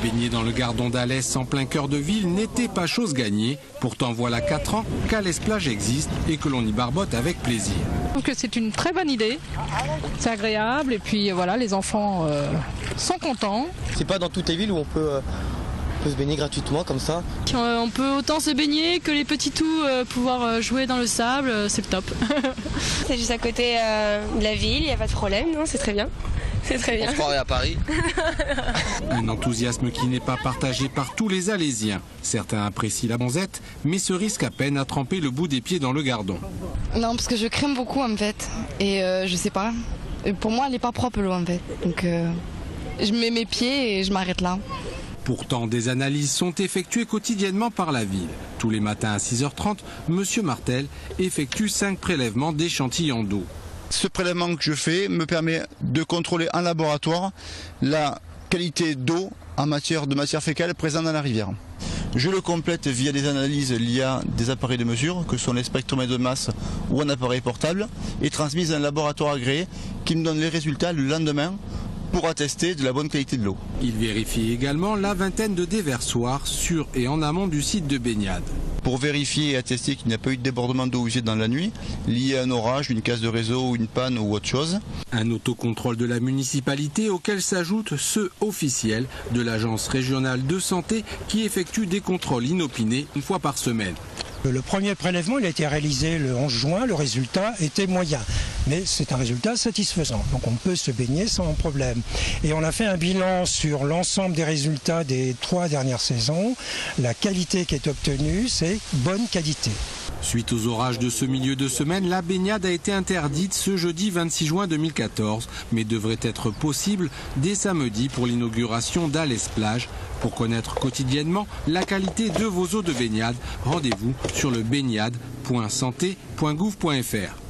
Baigner dans le Gardon d'Alès en plein cœur de ville n'était pas chose gagnée. Pourtant voilà 4 ans qu'Alès Plage existe et que l'on y barbote avec plaisir. Je trouve que c'est une très bonne idée, c'est agréable et puis voilà, les enfants sont contents. C'est pas dans toutes les villes où on peut se baigner gratuitement comme ça. On peut autant se baigner que les petits tout pouvoir jouer dans le sable, c'est le top. C'est juste à côté de la ville, il n'y a pas de problème, non, c'est très bien. C'est très bien. On se croirait à Paris. Un enthousiasme qui n'est pas partagé par tous les Alésiens. Certains apprécient la bronzette, mais se risquent à peine à tremper le bout des pieds dans le Gardon. Non, parce que je crème beaucoup en fait. Et je sais pas. Pour moi, elle n'est pas propre l'eau en fait. Donc je mets mes pieds et je m'arrête là. Pourtant, des analyses sont effectuées quotidiennement par la ville. Tous les matins à 6h30, M. Martel effectue 5 prélèvements d'échantillons d'eau. Ce prélèvement que je fais me permet de contrôler en laboratoire la qualité d'eau en matière de matière fécale présente dans la rivière. Je le complète via des analyses liées à des appareils de mesure, que sont les spectromètres de masse ou un appareil portable, et transmise à un laboratoire agréé qui me donne les résultats le lendemain pour attester de la bonne qualité de l'eau. Il vérifie également la vingtaine de déversoirs sur et en amont du site de baignade. Pour vérifier et attester qu'il n'y a pas eu de débordement d'eau usée dans la nuit, lié à un orage, une casse de réseau, une panne ou autre chose. Un autocontrôle de la municipalité auquel s'ajoutent ceux officiels de l'Agence régionale de santé qui effectue des contrôles inopinés une fois par semaine. Le premier prélèvement il a été réalisé le 11 juin, le résultat était moyen. Mais c'est un résultat satisfaisant, donc on peut se baigner sans problème. Et on a fait un bilan sur l'ensemble des résultats des 3 dernières saisons. La qualité qui est obtenue, c'est bonne qualité. Suite aux orages de ce milieu de semaine, la baignade a été interdite ce jeudi 26 juin 2014, mais devrait être possible dès samedi pour l'inauguration d'Alès Plage. Pour connaître quotidiennement la qualité de vos eaux de baignade, rendez-vous sur le baignade.santé.gouv.fr.